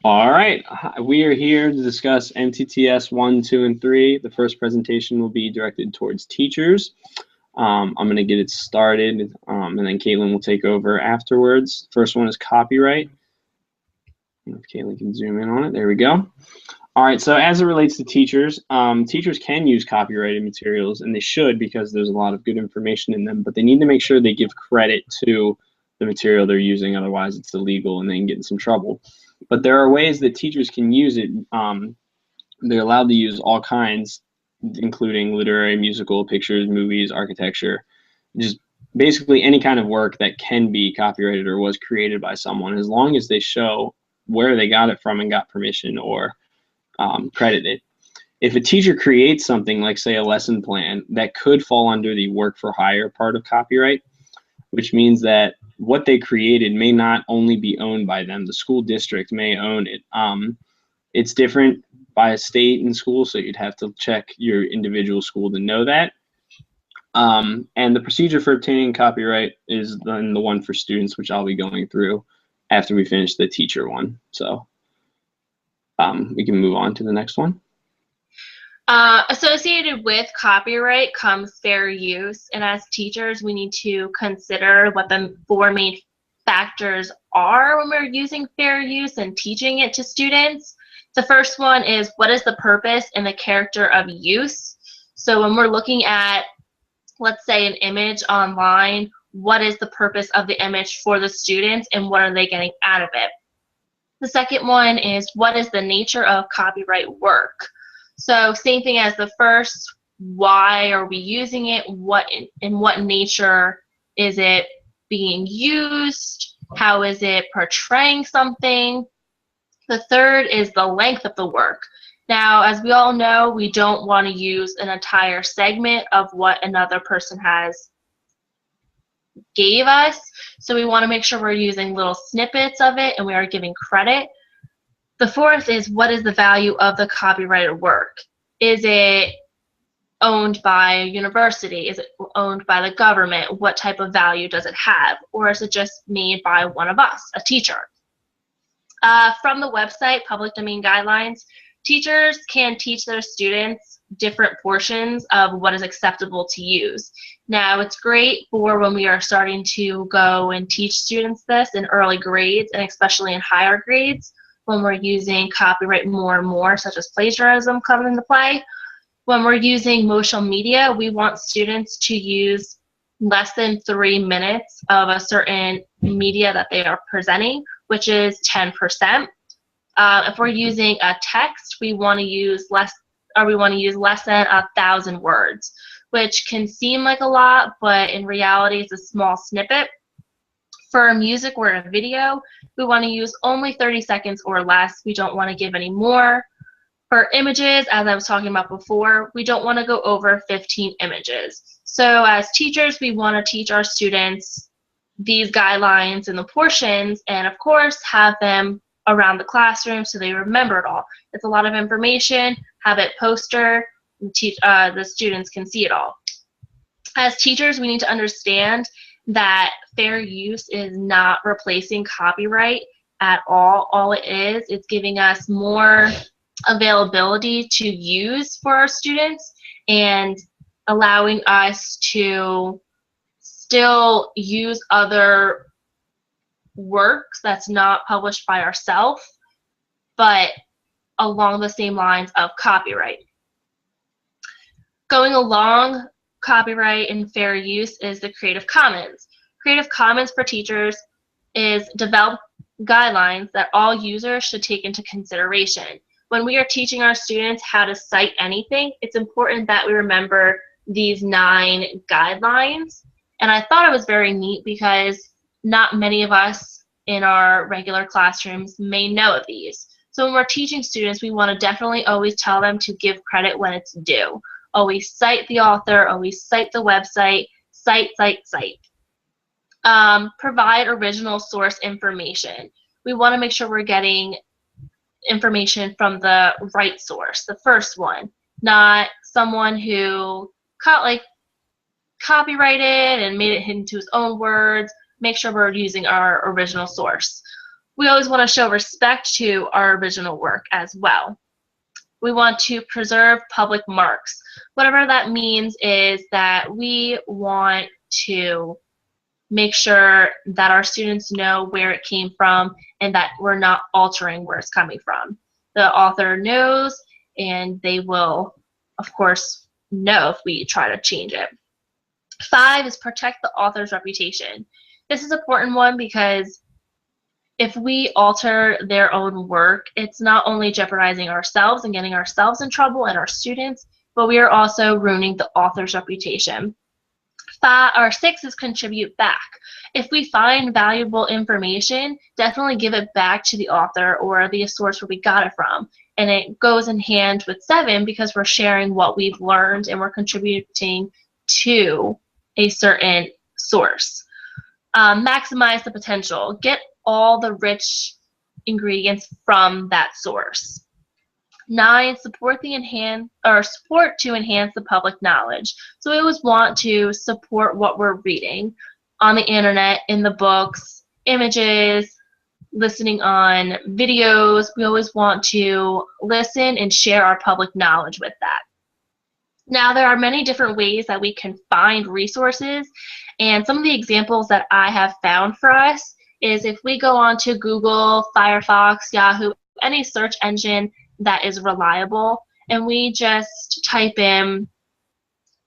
All right, we are here to discuss MTTS 1, 2, and 3. The first presentation will be directed towards teachers. I'm going to get it started, and then Caitlin will take over afterwards. First one is copyright. If Caitlin can zoom in on it, there we go. All right, so as it relates to teachers, teachers can use copyrighted materials, and they should because there's a lot of good information in them, but they need to make sure they give credit to the material they're using, otherwise it's illegal and they can get in some trouble. But there are ways that teachers can use it. They're allowed to use all kinds, including literary, musical, pictures, movies, architecture, just basically any kind of work that can be copyrighted or was created by someone, as long as they show where they got it from and got permission or credited. If a teacher creates something like, say, a lesson plan, that could fall under the work for hire part of copyright, which means that what they created may not only be owned by them. The school district may own it. It's different by a state and school, so you'd have to check your individual school to know that. And the procedure for obtaining copyright is then the one for students, which I'll be going through after we finish the teacher one. So we can move on to the next one. Associated with copyright comes fair use, and as teachers we need to consider what the four main factors are when we're using fair use and teaching it to students. The first one is, what is the purpose and the character of use? So when we're looking at, let's say, an image online, what is the purpose of the image for the students and what are they getting out of it? The second one is, what is the nature of copyright work? So same thing as the first, why are we using it? In what nature is it being used? How is it portraying something? The third is the length of the work. Now, as we all know, we don't want to use an entire segment of what another person has gave us. So we want to make sure we're using little snippets of it and we are giving credit. The fourth is, what is the value of the copyrighted work? Is it owned by a university? Is it owned by the government? What type of value does it have? Or is it just made by one of us, a teacher? From the website, Public Domain Guidelines, teachers can teach their students different portions of what is acceptable to use. Now, it's great for when we are starting to go and teach students this in early grades and especially in higher grades, when we're using copyright more and more, such as plagiarism comes into play. When we're using social media, we want students to use less than 3 minutes of a certain media that they are presenting, which is 10%. If we're using a text, we want to use less than 1,000 words, which can seem like a lot, but in reality, it's a small snippet. For music or a video, we want to use only 30 seconds or less. We don't want to give any more. For images, as I was talking about before, we don't want to go over 15 images. So as teachers, we want to teach our students these guidelines and the portions, and of course, have them around the classroom so they remember it all. It's a lot of information. Have it poster, and the students can see it all. As teachers, we need to understand that fair use is not replacing copyright at all. All it is, it's giving us more availability to use for our students and allowing us to still use other works that's not published by ourselves, but along the same lines of copyright. Going along copyright and fair use is the Creative Commons. Creative Commons for teachers is develop guidelines that all users should take into consideration. When we are teaching our students how to cite anything, it's important that we remember these 9 guidelines. And I thought it was very neat because not many of us in our regular classrooms may know of these. So when we're teaching students, we want to definitely always tell them to give credit when it's due. Always cite the author, always cite the website, cite. Provide original source information. We want to make sure we're getting information from the right source, the first one, not someone who copyrighted and made it into his own words. Make sure we're using our original source. We always want to show respect to our original work as well. We want to preserve public marks. Whatever that means is that we want to make sure that our students know where it came from and that we're not altering where it's coming from. The author knows, and they will, of course, know if we try to change it. 5 is protect the author's reputation. This is an important one because if we alter their own work, it's not only jeopardizing ourselves and getting ourselves in trouble and our students, but we are also ruining the author's reputation. 6 is contribute back. If we find valuable information, definitely give it back to the author or the source where we got it from. And it goes in hand with 7 because we're sharing what we've learned and we're contributing to a certain source. Maximize the potential. Get all the rich ingredients from that source. 9, support to enhance the public knowledge. So we always want to support what we're reading on the internet, in the books, images, listening on videos. We always want to listen and share our public knowledge with that. Now, there are many different ways that we can find resources, and some of the examples that I have found for us is if we go on to Google, Firefox, Yahoo, any search engine that is reliable, and we just type in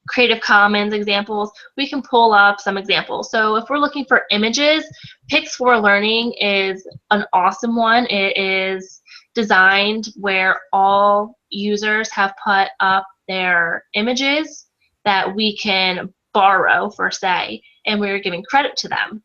Creative Commons examples, we can pull up some examples. So if we're looking for images, Pix4Learning is an awesome one. It is designed where all users have put up their images that we can borrow, for say, and we're giving credit to them.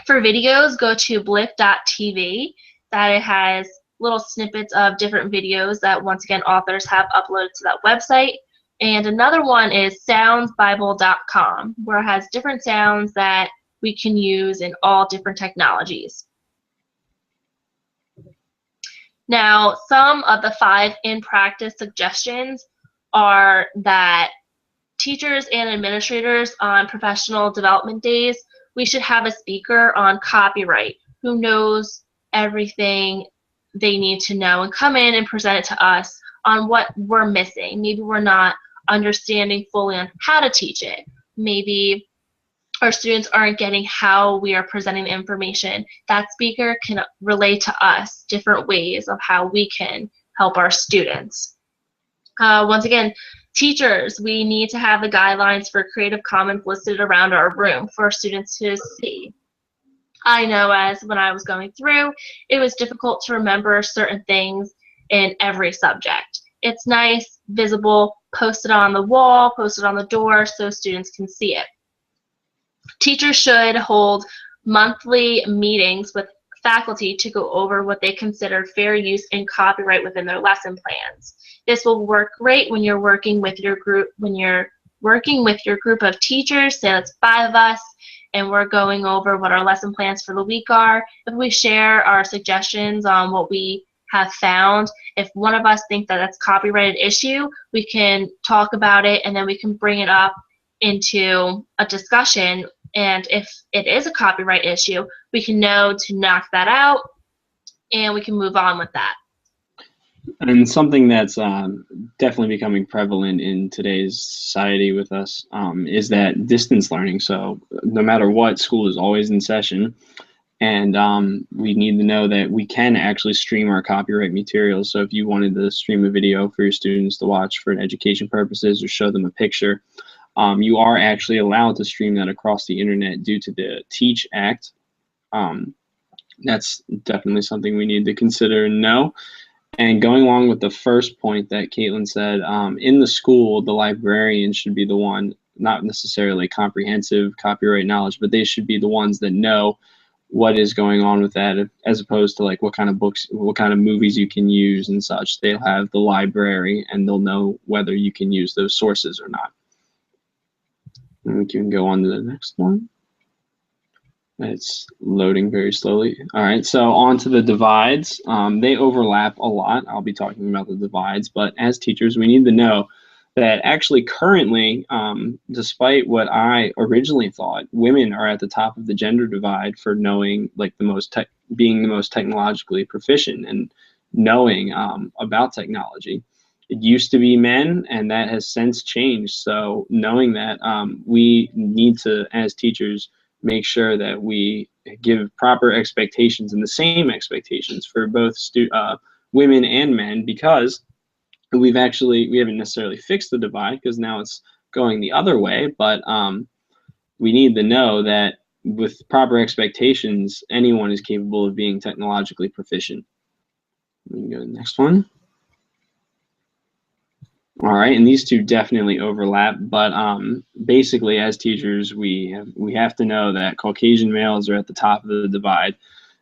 For videos, go to blip.tv. That it has little snippets of different videos that, once again, authors have uploaded to that website. And another one is soundsbible.com, where it has different sounds that we can use in all different technologies. Now, some of the 5 in-practice suggestions are that teachers and administrators on professional development days, we should have a speaker on copyright who knows everything they need to know and come in and present it to us on what we're missing. Maybe we're not understanding fully on how to teach it. Maybe our students aren't getting how we are presenting the information. That speaker can relate to us different ways of how we can help our students. Once again, teachers, we need to have the guidelines for Creative Commons listed around our room for our students to see. I know as when I was going through, it was difficult to remember certain things in every subject. It's nice, visible, posted on the wall, posted on the door so students can see it. Teachers should hold monthly meetings with faculty to go over what they consider fair use and copyright within their lesson plans. This will work great when you're working with your group, of teachers, say it's 5 of us, and we're going over what our lesson plans for the week are. If we share our suggestions on what we have found, if one of us thinks that that's a copyrighted issue, we can talk about it and then we can bring it up into a discussion. And if it is a copyright issue, we can know to knock that out and we can move on with that. And something that's definitely becoming prevalent in today's society with us is that distance learning. So no matter what, school is always in session, and we need to know that we can actually stream our copyright materials. So if you wanted to stream a video for your students to watch for education purposes or show them a picture, you are actually allowed to stream that across the internet due to the TEACH Act. That's definitely something we need to consider and know. And going along with the first point that Caitlin said, in the school, the librarian should be the one, not necessarily comprehensive copyright knowledge, but they should be the ones that know what is going on with that, as opposed to like what kind of books, what kind of movies you can use and such. They'll have the library and they'll know whether you can use those sources or not. And we can go on to the next one. It's loading very slowly. All right, so on to the divides. They overlap a lot. I'll be talking about the divides, but as teachers, we need to know that actually currently, despite what I originally thought, women are at the top of the gender divide for knowing, like, being the most technologically proficient and knowing about technology. It used to be men, and that has since changed. So knowing that, we need to, as teachers, make sure that we give proper expectations and the same expectations for both women and men, because we haven't necessarily fixed the divide, because now it's going the other way, but we need to know that with proper expectations, anyone is capable of being technologically proficient. We can go to the next one. All right, and these two definitely overlap, but basically, as teachers, we have to know that Caucasian males are at the top of the divide.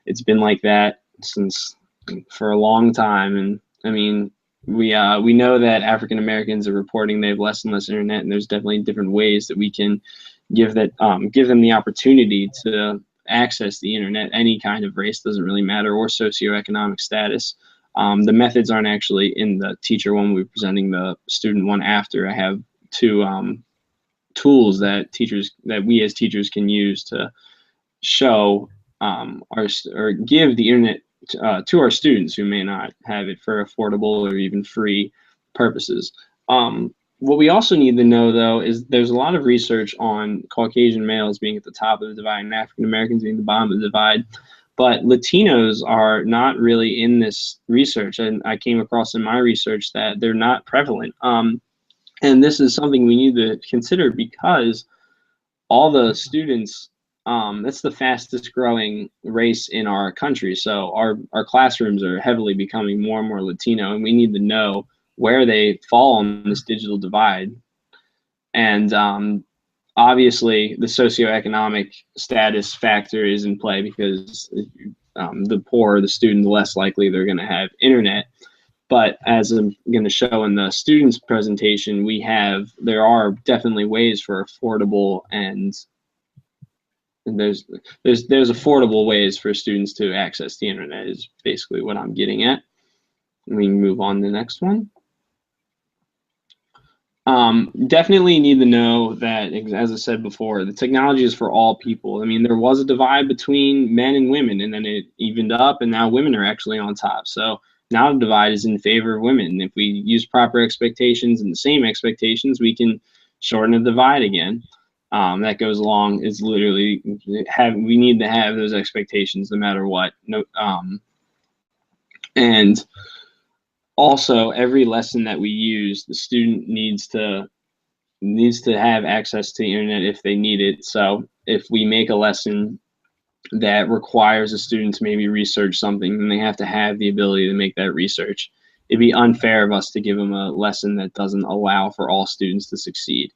It's been like that for a long time, and I mean, we know that African Americans are reporting they have less and less internet, and there's definitely different ways that we can give them the opportunity to access the internet. Any kind of race, doesn't really matter, or socioeconomic status. The methods aren't actually in the teacher one. We're presenting the student one after. I have two tools that we as teachers can use to show or give the internet to our students who may not have it for affordable or even free purposes. What we also need to know, though, is there's a lot of research on Caucasian males being at the top of the divide and African Americans being the bottom of the divide. But Latinos are not really in this research, and I came across in my research that they're not prevalent. And this is something we need to consider, because all the students, that's the fastest growing race in our country. So our classrooms are heavily becoming more and more Latino, and we need to know where they fall on this digital divide. And obviously, the socioeconomic status factor is in play, because the poorer the student, the less likely they're going to have internet. But as I'm going to show in the students' presentation, there are definitely ways for affordable and there's affordable ways for students to access the internet, is basically what I'm getting at. We can move on to the next one. Definitely need to know that, as I said before, the technology is for all people. I mean, there was a divide between men and women, and then it evened up, and now women are actually on top. So now the divide is in favor of women. If we use proper expectations and the same expectations, we can shorten the divide again. That goes along is literally we need to have those expectations no matter what. And also, every lesson that we use, the student needs to have access to the internet if they need it. So if we make a lesson that requires a student to maybe research something, then they have to have the ability to make that research. It'd be unfair of us to give them a lesson that doesn't allow for all students to succeed.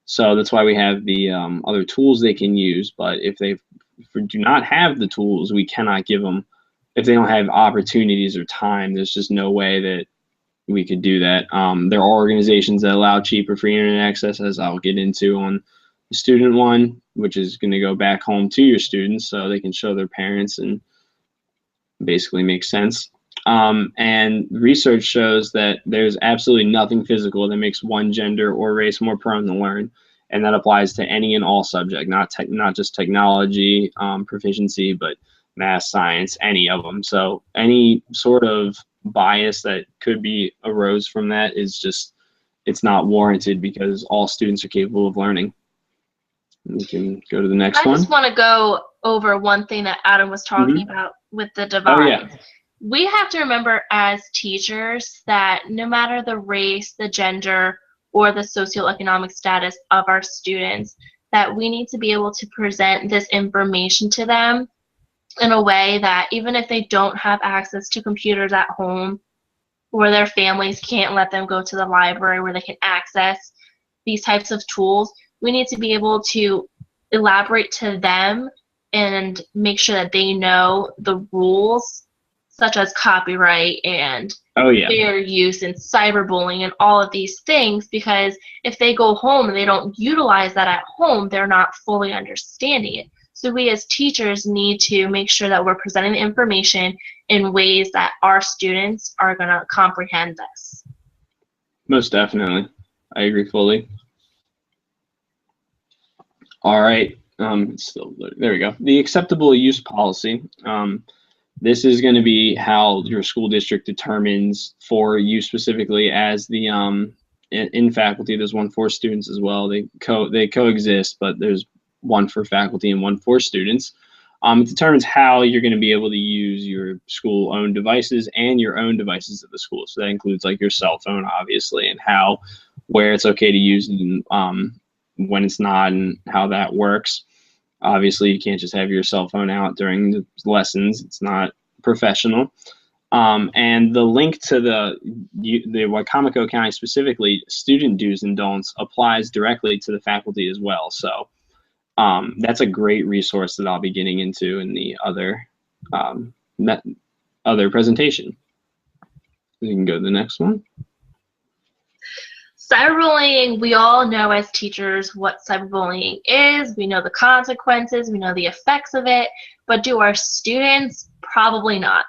So that's why we have the other tools they can use. But if we do not have the tools, we cannot give them. If they don't have opportunities or time, there's just no way that we could do that. There are organizations that allow cheap or free internet access, as I'll get into on the student one, which is going to go back home to your students so they can show their parents and basically make sense. And research shows that there's absolutely nothing physical that makes one gender or race more prone to learn, and that applies to any and all subject, not just technology proficiency, but math, science, any of them. So any sort of bias that could be arose from that is just, it's not warranted, because all students are capable of learning. We can go to the next one. I just want to go over one thing that Adam was talking about with the divide. Oh, yeah. We have to remember as teachers that no matter the race, the gender, or the socioeconomic status of our students, that we need to be able to present this information to them in a way that even if they don't have access to computers at home, or their families can't let them go to the library where they can access these types of tools, we need to be able to elaborate to them and make sure that they know the rules, such as copyright and fair use and cyberbullying and all of these things, because if they go home and they don't utilize that at home, they're not fully understanding it. So we as teachers need to make sure that we're presenting the information in ways that our students are going to comprehend this. Most definitely. I agree fully. All right. There we go. The acceptable use policy. This is going to be how your school district determines for you specifically as the in faculty. There's one for students as well. They coexist, but there's one for faculty and one for students. It determines how you're going to be able to use your school-owned devices and your own devices at the school. So that includes like your cell phone, obviously, and where it's okay to use and when it's not, and how that works. Obviously, you can't just have your cell phone out during the lessons. It's not professional. And the link to the Wicomico County specifically, student do's and don'ts applies directly to the faculty as well. So that's a great resource that I'll be getting into in the other presentation. We can go to the next one. Cyberbullying, we all know as teachers what cyberbullying is. We know the consequences, we know the effects of it, but do our students? Probably not.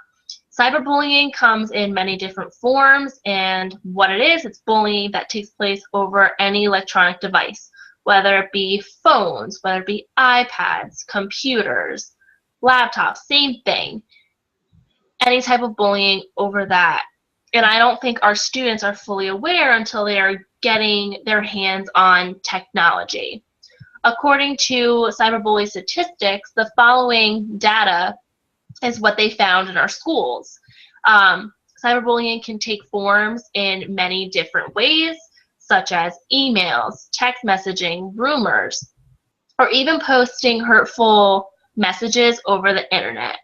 Cyberbullying comes in many different forms, and what it is, it's bullying that takes place over any electronic device, whether it be phones, whether it be iPads, computers, laptops, same thing. Any type of bullying over that. And I don't think our students are fully aware until they are getting their hands on technology. According to cyberbully statistics, the following data is what they found in our schools. Cyberbullying can take forms in many different ways, such as emails, text messaging, rumors, or even posting hurtful messages over the internet.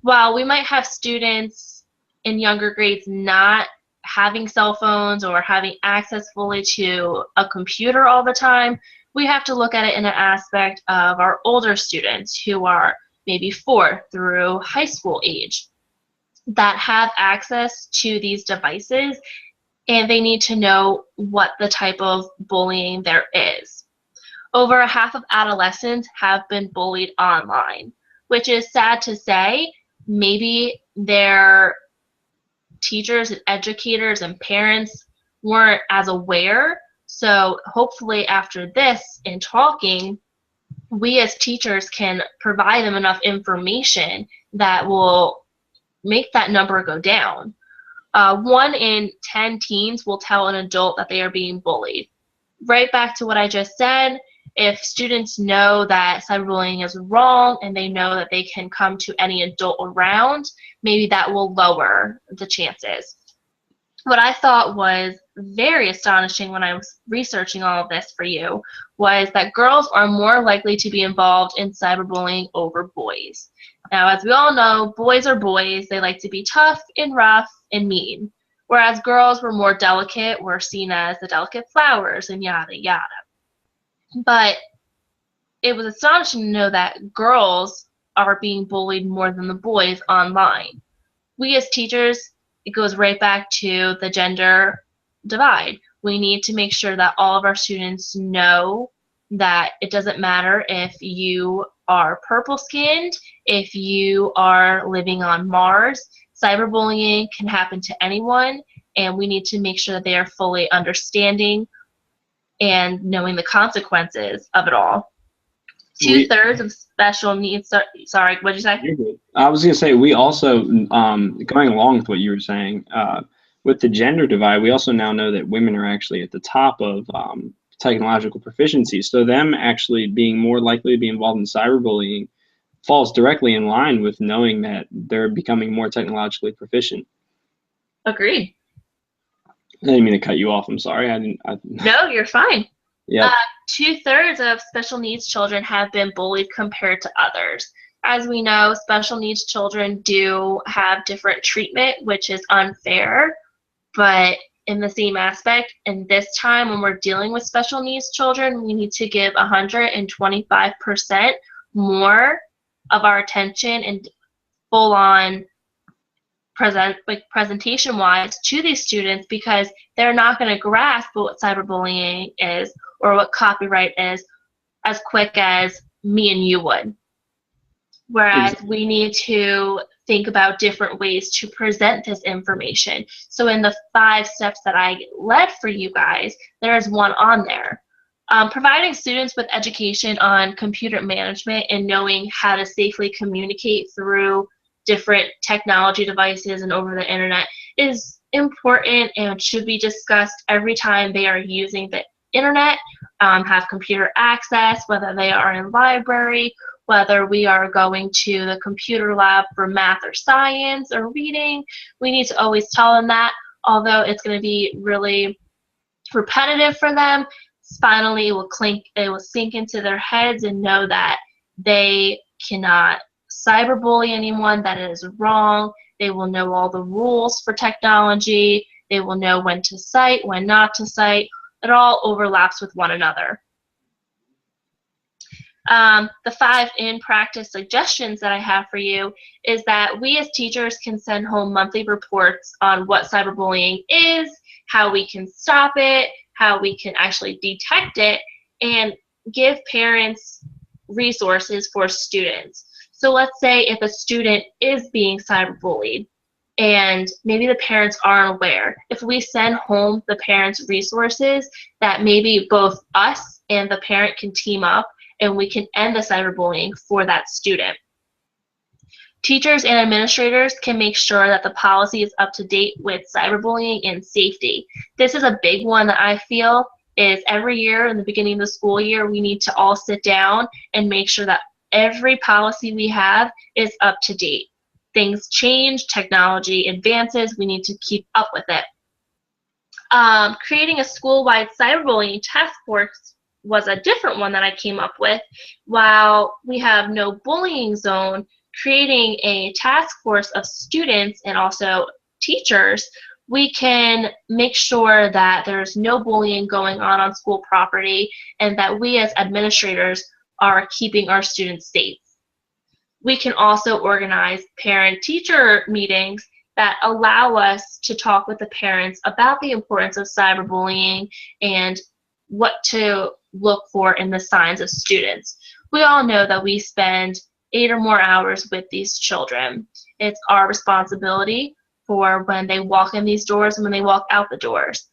While we might have students in younger grades not having cell phones or having access fully to a computer all the time, we have to look at it in an aspect of our older students who are maybe 4 through high school age that have access to these devices, and they need to know what the type of bullying there is. Over half of adolescents have been bullied online, which is sad to say. Maybe their teachers and educators and parents weren't as aware. So hopefully after this, in talking, we as teachers can provide them enough information that will make that number go down. 1 in 10 teens will tell an adult that they are being bullied. Right back to what I just said, if students know that cyberbullying is wrong and they know that they can come to any adult around, maybe that will lower the chances. What I thought was very astonishing when I was researching all of this for you was that girls are more likely to be involved in cyberbullying over boys. Now, as we all know, boys are boys. They like to be tough and rough and mean, whereas girls were more delicate, were seen as the delicate flowers and yada yada. But it was astonishing to know that girls are being bullied more than the boys online. We as teachers, it goes right back to the gender divide. We need to make sure that all of our students know that it doesn't matter if you are purple skinned, if you are living on Mars. Cyberbullying can happen to anyone, and we need to make sure that they are fully understanding and knowing the consequences of it all. Two-thirds of special needs, sorry, what did you say? You're good. I was going to say, we also, going along with what you were saying, with the gender divide, we also now know that women are actually at the top of technological proficiency. So them actually being more likely to be involved in cyberbullying falls directly in line with knowing that they're becoming more technologically proficient. Agreed. I didn't mean to cut you off. I'm sorry. No, you're fine. Yeah. 2/3 of special needs children have been bullied compared to others. As we know, special needs children do have different treatment, which is unfair, but in the same aspect, in this time when we're dealing with special needs children, we need to give 125% more of our attention and full-on presentation wise to these students, because they're not going to grasp what cyberbullying is or what copyright is as quick as me and you would. Whereas we need to think about different ways to present this information. So in the 5 steps that I led for you guys, there's one on there. Providing students with education on computer management and knowing how to safely communicate through different technology devices and over the internet is important and should be discussed every time they are using the internet, have computer access, whether they are in library, whether we are going to the computer lab for math or science or reading. We need to always tell them that, although it's going to be really repetitive for them. Finally, it will sink into their heads and know that they cannot cyberbully anyone, that it is wrong. They will know all the rules for technology. They will know when to cite, when not to cite. It all overlaps with one another. The 5 in-practice suggestions that I have for you is that we as teachers can send home monthly reports on what cyberbullying is, how we can stop it, how we can actually detect it, and give parents resources for students. So let's say if a student is being cyberbullied and maybe the parents aren't aware, if we send home the parents resources, that maybe both us and the parent can team up and we can end the cyberbullying for that student. Teachers and administrators can make sure that the policy is up to date with cyberbullying and safety. This is a big one that I feel is every year in the beginning of the school year, we need to all sit down and make sure that every policy we have is up to date. Things change, technology advances, we need to keep up with it. Creating a school-wide cyberbullying task force was a different one that I came up with. While we have no bullying zone, creating a task force of students and also teachers, we can make sure that there's no bullying going on school property and that we as administrators are keeping our students safe. We can also organize parent-teacher meetings that allow us to talk with the parents about the importance of cyberbullying and what to look for in the signs of students. We all know that we spend 8 or more hours with these children. It's our responsibility for when they walk in these doors and when they walk out the doors.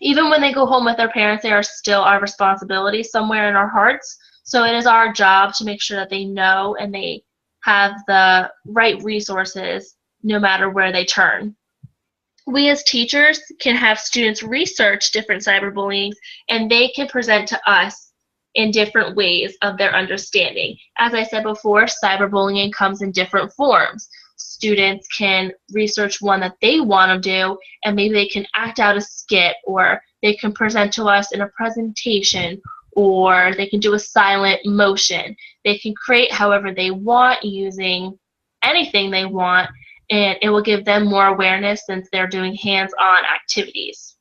Even when they go home with their parents, they are still our responsibility somewhere in our hearts. So it is our job to make sure that they know and they have the right resources no matter where they turn. We as teachers can have students research different cyberbullying and they can present to us in different ways of their understanding. As I said before, cyberbullying comes in different forms. Students can research one that they want to do and maybe they can act out a skit, or they can present to us in a presentation, or they can do a silent motion. They can create however they want using anything they want, and it will give them more awareness since they're doing hands-on activities.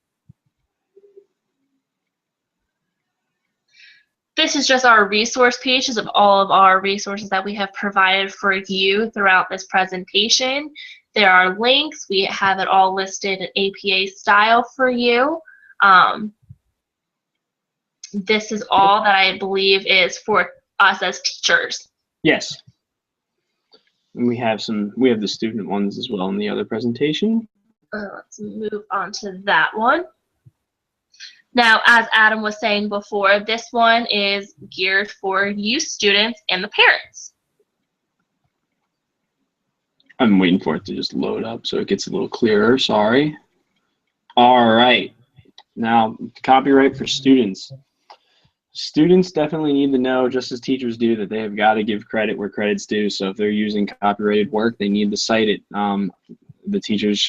This is just our resource pages of all of our resources that we have provided for you throughout this presentation. There are links. We have it all listed in APA style for you. This is all that I believe is for us as teachers. Yes. And we have the student ones as well in the other presentation. Let's move on to that one. Now, as Adam was saying before, this one is geared for you students and the parents. I'm waiting for it to just load up so it gets a little clearer, sorry. All right, now copyright for students. Students definitely need to know, just as teachers do, that they have got to give credit where credit's due. So if they're using copyrighted work, they need to cite it. The teachers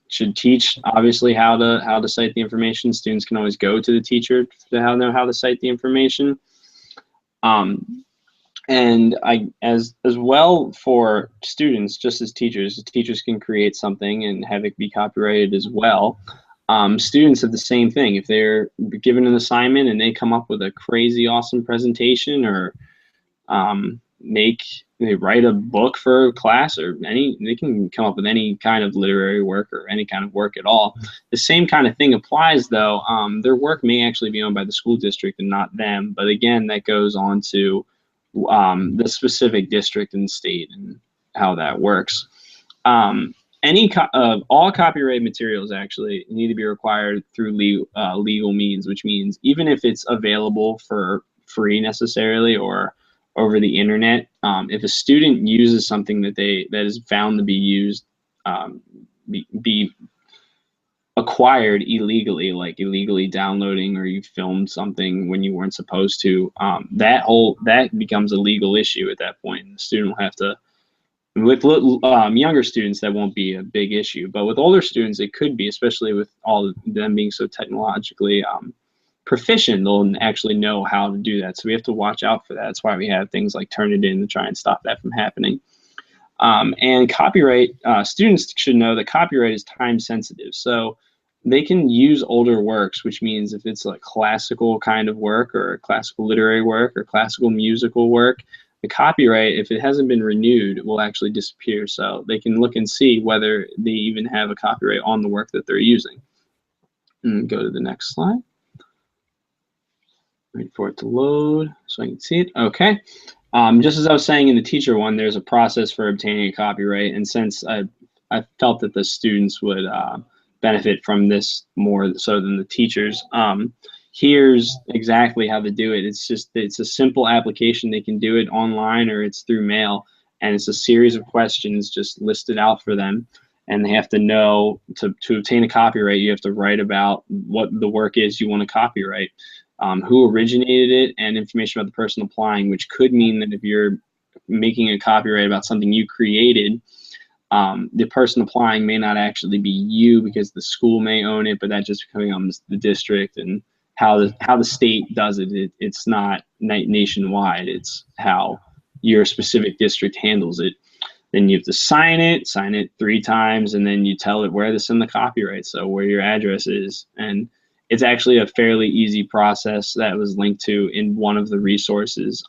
should teach, obviously, how to cite the information. Students can always go to the teacher to know how to cite the information. And as well for students, just as teachers can create something and have it be copyrighted as well. Students have the same thing. If they're given an assignment and they come up with a crazy awesome presentation, or they write a book for a class, or they can come up with any kind of literary work or any kind of work at all. The same kind of thing applies though. Their work may actually be owned by the school district and not them, but again, that goes on to the specific district and state and how that works. All copyright materials actually need to be required through legal means, which means even if it's available for free necessarily or over the internet, if a student uses something that is found to be used, be acquired illegally, like illegally downloading, or you filmed something when you weren't supposed to, that becomes a legal issue at that point. And the student will have to. With younger students, that won't be a big issue, but with older students, it could be, especially with all of them being so technologically proficient. They'll actually know how to do that, so we have to watch out for that. That's why we have things like Turnitin to try and stop that from happening. And copyright, students should know that copyright is time sensitive, so they can use older works, which means if it's like classical kind of work or classical literary work or classical musical work, the copyright, if it hasn't been renewed, will actually disappear. So they can look and see whether they even have a copyright on the work that they're using. And go to the next slide. Wait for it to load so I can see it. Okay. Just as I was saying in the teacher one, there's a process for obtaining a copyright. And since I felt that the students would benefit from this more so than the teachers, here's exactly how to do it. It's a simple application. They can do it online or it's through mail, and it's a series of questions just listed out for them. And they have to know to obtain a copyright, you have to write about what the work is you want to copyright, who originated it, and information about the person applying, which could mean that if you're making a copyright about something you created, the person applying may not actually be you because the school may own it, but that just becomes the district. And how the state does it, it's not nationwide. It's how your specific district handles it. Then you have to sign it 3 times, and then you tell it where to send the copyright, so where your address is. And it's actually a fairly easy process that was linked to in one of the resources.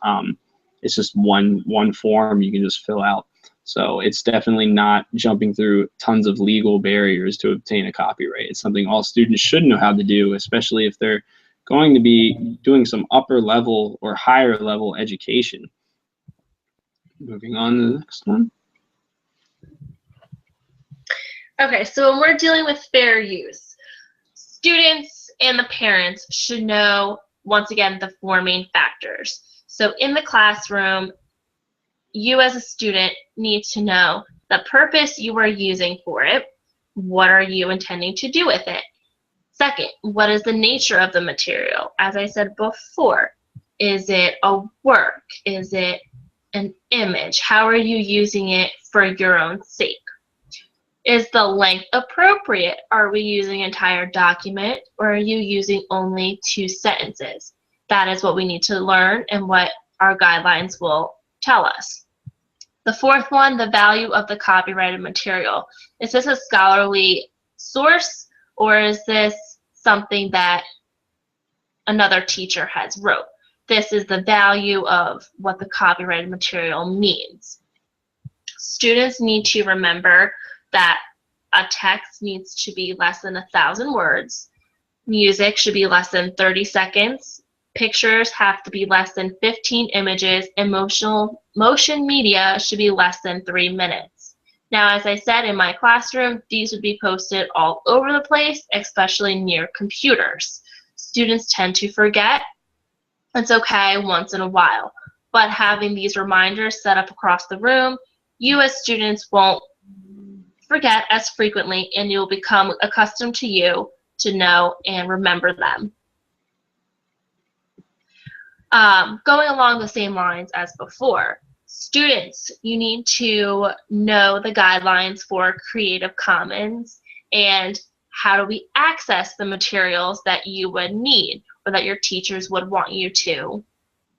It's just one form you can just fill out. So it's definitely not jumping through tons of legal barriers to obtain a copyright. It's something all students should know how to do, especially if they're going to be doing some upper level or higher level education. Moving on to the next one. Okay, so when we're dealing with fair use, students and the parents should know, once again, the 4 main factors. So in the classroom, you as a student need to know the purpose you are using for it. What are you intending to do with it? Second, what is the nature of the material? As I said before, is it a work? Is it an image? How are you using it for your own sake? Is the length appropriate? Are we using an entire document, or are you using only 2 sentences? That is what we need to learn and what our guidelines will tell us. The 4th one, the value of the copyrighted material. Is this a scholarly source, or is this something that another teacher has wrote? This is the value of what the copyrighted material means. Students need to remember that a text needs to be less than 1,000 words. Music should be less than 30 seconds. Pictures have to be less than 15 images, and motion media should be less than 3 minutes. Now, as I said, in my classroom, these would be posted all over the place, especially near computers. Students tend to forget. It's okay once in a while, but having these reminders set up across the room, you as students won't forget as frequently, and you'll become accustomed to know and remember them. Going along the same lines as before, students, you need to know the guidelines for Creative Commons and how do we access the materials that you would need or that your teachers would want you to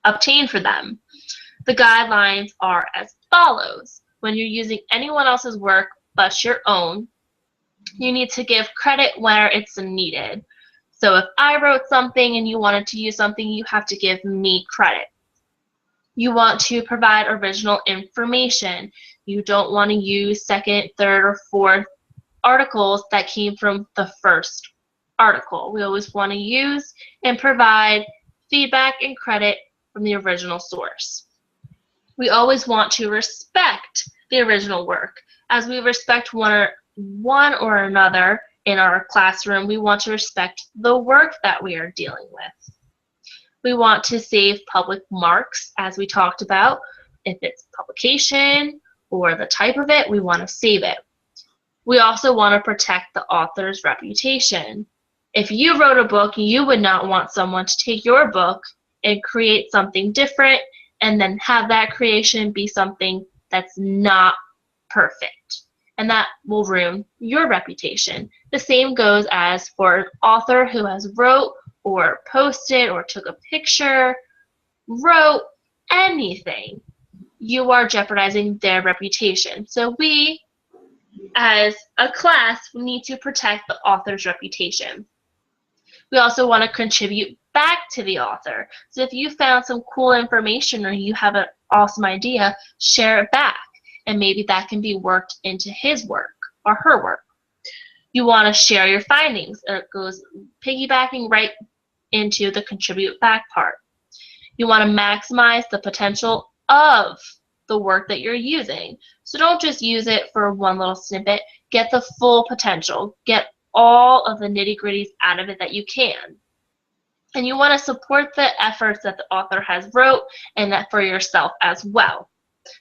obtain for them. The guidelines are as follows. When you're using anyone else's work but your own, you need to give credit where it's needed. So if I wrote something and you wanted to use something, you have to give me credit. You want to provide original information. You don't want to use 2nd, 3rd, or 4th articles that came from the first article. We always want to use and provide feedback and credit from the original source. We always want to respect the original work. As we respect one or another in our classroom, we want to respect the work that we are dealing with. We want to save public marks, as we talked about. If it's publication or the type of it, we want to save it. We also want to protect the author's reputation. If you wrote a book, you would not want someone to take your book and create something different and then have that creation be something that's not perfect. And that will ruin your reputation. The same goes as for an author who has wrote or posted or took a picture, wrote anything. You are jeopardizing their reputation. So we, as a class, we need to protect the author's reputation. We also want to contribute back to the author. So if you found some cool information or you have an awesome idea, share it back. And maybe that can be worked into his work or her work. You want to share your findings. It goes piggybacking right into the contribute back part. You want to maximize the potential of the work that you're using. So don't just use it for one little snippet. Get the full potential. Get all of the nitty-gritties out of it that you can. And you want to support the efforts that the author has wrote and that for yourself as well.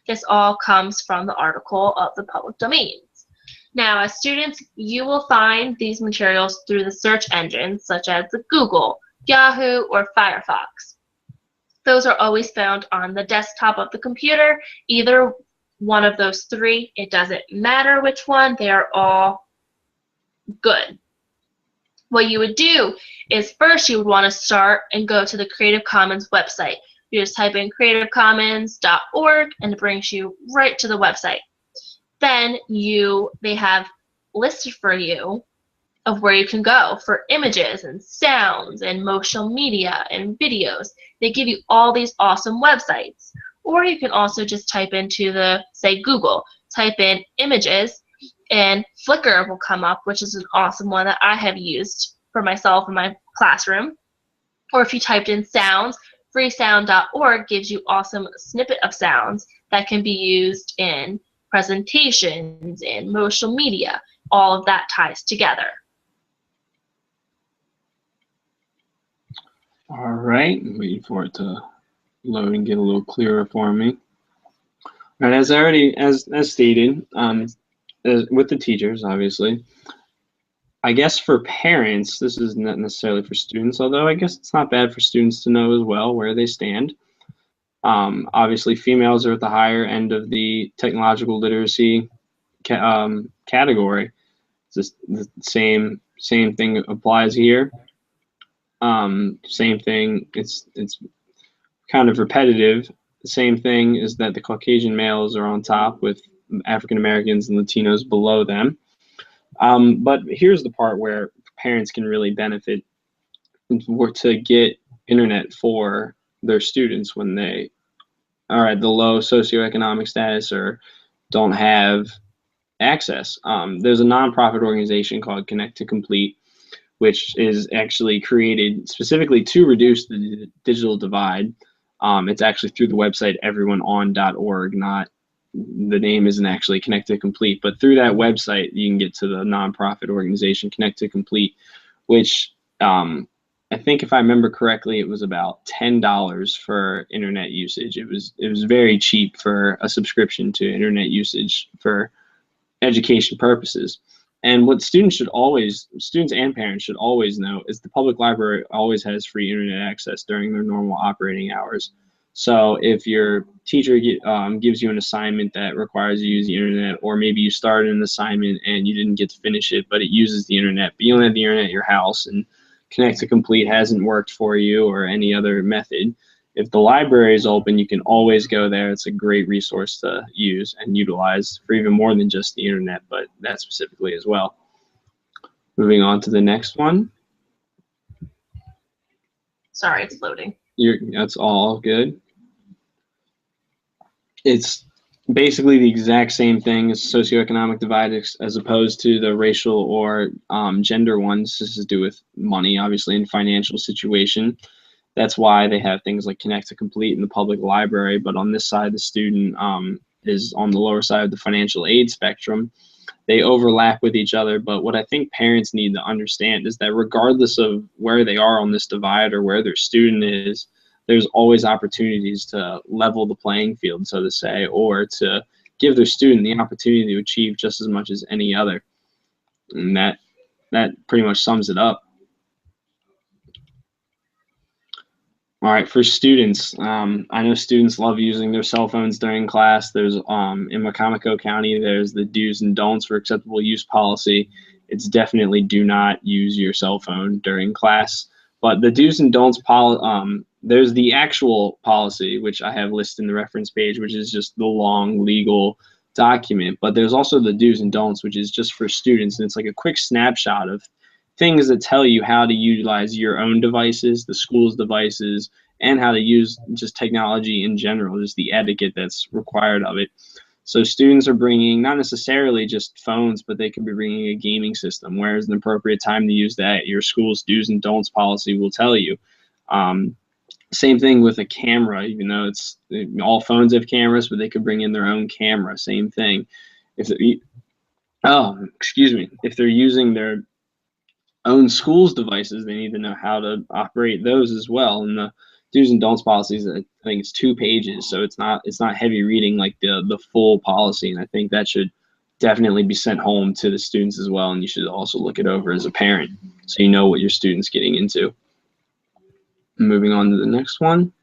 This all comes from the article of the public domains. Now, as students, you will find these materials through the search engines such as the Google, Yahoo, or Firefox. Those are always found on the desktop of the computer, either one of those three. It doesn't matter which one, they are all good. What you would do is first you would want to start and go to the Creative Commons website. You just type in creativecommons.org and it brings you right to the website. Then they have listed for you of where you can go for images and sounds and motion media and videos. They give you all these awesome websites. Or you can also just type into say Google, type in images, and Flickr will come up, which is an awesome one that I have used for myself in my classroom. Or if you typed in sounds, freesound.org gives you awesome snippet of sounds that can be used in presentations, in social media. All of that ties together. All right, I'm waiting for it to load and get a little clearer for me. All right, as stated, with the teachers, obviously, I guess for parents, this is not necessarily for students, although I guess it's not bad for students to know as well where they stand. Obviously, females are at the higher end of the technological literacy category. It's just the same thing applies here. Same thing. It's kind of repetitive. The same thing is that the Caucasian males are on top with African Americans and Latinos below them. But here's the part where parents can really benefit to get internet for their students when they are at the low socioeconomic status or don't have access. There's a nonprofit organization called Connect to Complete, which is actually created specifically to reduce the digital divide. It's actually through the website everyoneon.org, not the name isn't actually Connect to Complete, but through that website you can get to the nonprofit organization Connect to Complete, which I think if I remember correctly, it was about $10 for internet usage. It was very cheap for a subscription to internet usage for education purposes. And what students and parents should always know is the public library always has free internet access during their normal operating hours. So if your teacher gives you an assignment that requires you to use the internet, or maybe you started an assignment and you didn't get to finish it, but it uses the internet, but you don't have the internet at your house and Connect to Complete hasn't worked for you or any other method, if the library is open, you can always go there. It's a great resource to use and utilize for even more than just the internet, but that specifically as well. Moving on to the next one. Sorry, it's loading. That's all good. It's basically the exact same thing as socioeconomic divide as opposed to the racial or gender ones. This is to do with money, obviously, and financial situation. That's why they have things like Connect to Complete in the public library. But on this side, the student is on the lower side of the financial aid spectrum. They overlap with each other. But what I think parents need to understand is that regardless of where they are on this divide or where their student is, there's always opportunities to level the playing field, so to say, or to give their student the opportunity to achieve just as much as any other. And that pretty much sums it up. All right, for students, I know students love using their cell phones during class. There's in Wacomico County, there's the do's and don'ts for acceptable use policy. It's definitely do not use your cell phone during class. But the do's and don'ts there's the actual policy, which I have listed in the reference page, which is just the long legal document. But there's also the do's and don'ts, which is just for students, and it's like a quick snapshot of things that tell you how to utilize your own devices, the school's devices, and how to use just technology in general, just the etiquette that's required of it. So students are bringing not necessarily just phones, but they could be bringing a gaming system. Where is an appropriate time to use that? Your school's do's and don'ts policy will tell you. Same thing with a camera, even though it's all phones have cameras, but they could bring in their own camera. Same thing. If if they're using their own school's devices, they need to know how to operate those as well. And the do's and don'ts policies, I think it's 2 pages, so it's not heavy reading like the full policy. And I think that should definitely be sent home to the students as well. And you should also look it over as a parent so you know what your student's getting into. Moving on to the next one.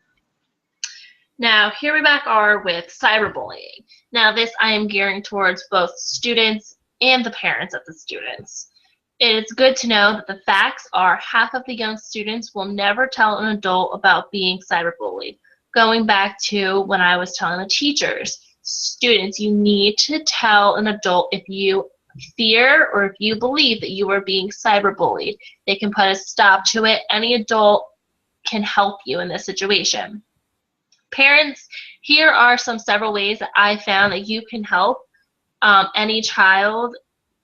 Now, here we back are with cyberbullying. Now, this I am gearing towards both students and the parents of the students. It's good to know that the facts are half of the young students will never tell an adult about being cyberbullied. Going back to when I was telling the teachers, students, you need to tell an adult if you fear or if you believe that you are being cyberbullied. They can put a stop to it. Any adult can help you in this situation. Parents, here are several ways that I found that you can help any child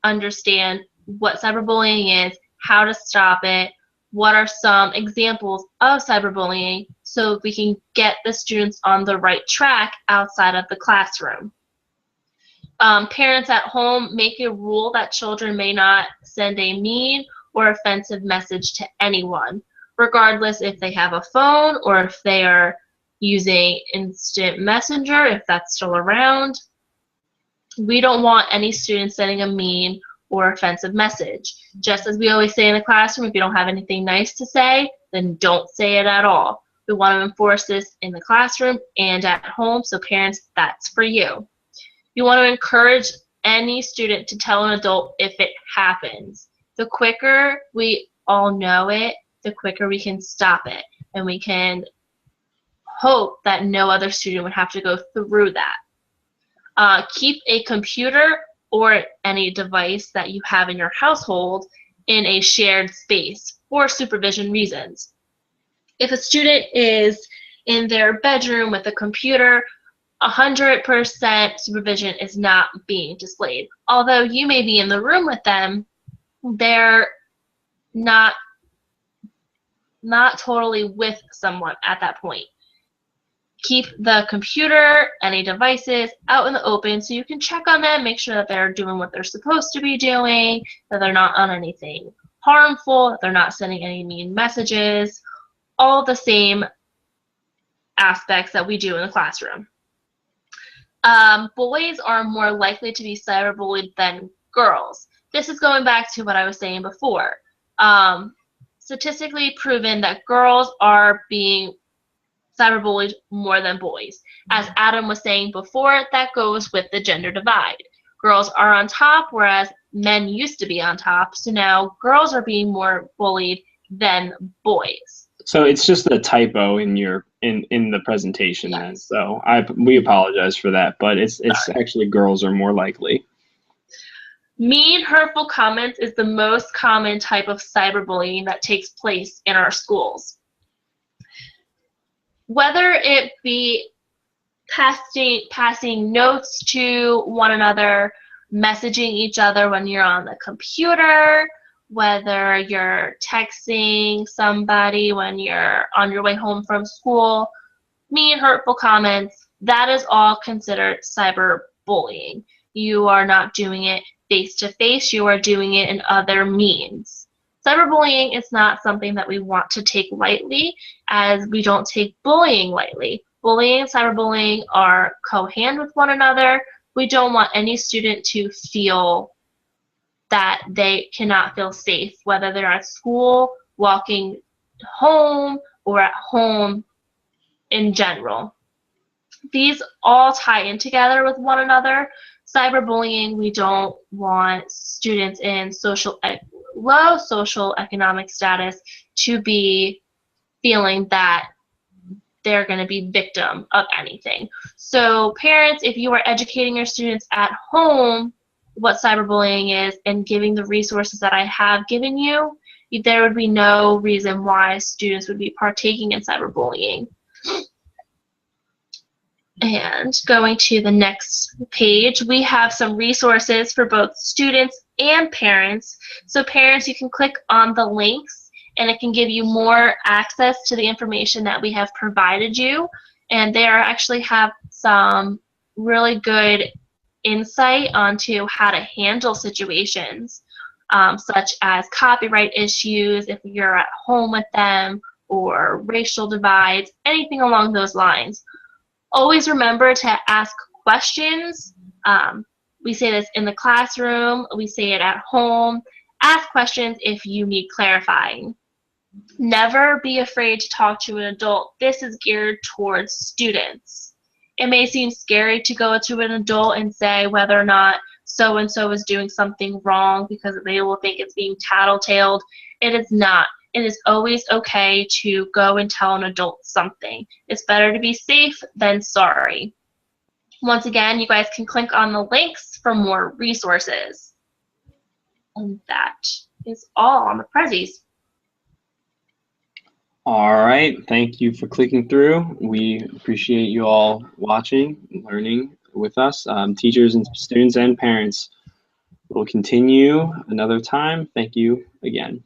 understand what cyberbullying is, how to stop it, what are some examples of cyberbullying, so we can get the students on the right track outside of the classroom. Parents at home, make a rule that children may not send a mean or offensive message to anyone, regardless if they have a phone or if they are using instant messenger, if that's still around. We don't want any students sending a mean or offensive message. Just as we always say in the classroom, if you don't have anything nice to say, then don't say it at all. We want to enforce this in the classroom and at home, so parents, that's for you. You want to encourage any student to tell an adult if it happens. The quicker we all know it, the quicker we can stop it, and we can hope that no other student would have to go through that. Keep a computer or any device that you have in your household in a shared space for supervision reasons. If a student is in their bedroom with a computer, 100% supervision is not being displayed. Although you may be in the room with them, they're not totally with someone at that point. Keep the computer, any devices, out in the open so you can check on them, make sure that they're doing what they're supposed to be doing, that they're not on anything harmful, that they're not sending any mean messages, all the same aspects that we do in the classroom. Boys are more likely to be cyberbullied than girls. This is going back to what I was saying before. Statistically proven that girls are being cyberbullied more than boys. As Adam was saying before, that goes with the gender divide. Girls are on top, whereas men used to be on top, so now girls are being more bullied than boys. So it's just a typo in your in the presentation, Yes. then. So we apologize for that, but it's actually girls are more likely. Mean, hurtful comments is the most common type of cyberbullying that takes place in our schools. Whether it be passing notes to one another, messaging each other when you're on the computer, whether you're texting somebody when you're on your way home from school, mean, hurtful comments, that is all considered cyberbullying. You are not doing it face to face, you are doing it in other means. Cyberbullying is not something that we want to take lightly, as we don't take bullying lightly. Bullying and cyberbullying are co-hand with one another. We don't want any student to feel that they cannot feel safe, whether they're at school, walking home, or at home in general. These all tie in together with one another. Cyberbullying, we don't want students in low social economic status to be feeling that they're going to be victim of anything. So parents, if you are educating your students at home what cyberbullying is and giving the resources that I have given you, there would be no reason why students would be partaking in cyberbullying. And going to the next page, we have some resources for both students and parents. So parents, you can click on the links and it can give you more access to the information that we have provided you. And they actually have some really good insight onto how to handle situations, such as copyright issues if you're at home with them, or racial divides, anything along those lines. Always remember to ask questions. We say this in the classroom, we say it at home. Ask questions if you need clarifying. Never be afraid to talk to an adult. This is geared towards students. It may seem scary to go to an adult and say whether or not so-and-so is doing something wrong because they will think it's being tattletaled. It is not. It is always okay to go and tell an adult something. It's better to be safe than sorry. Once again, you guys can click on the links for more resources. And that is all on the Prezis. All right, thank you for clicking through. We appreciate you all watching, learning with us, teachers and students and parents. We'll continue another time. Thank you again.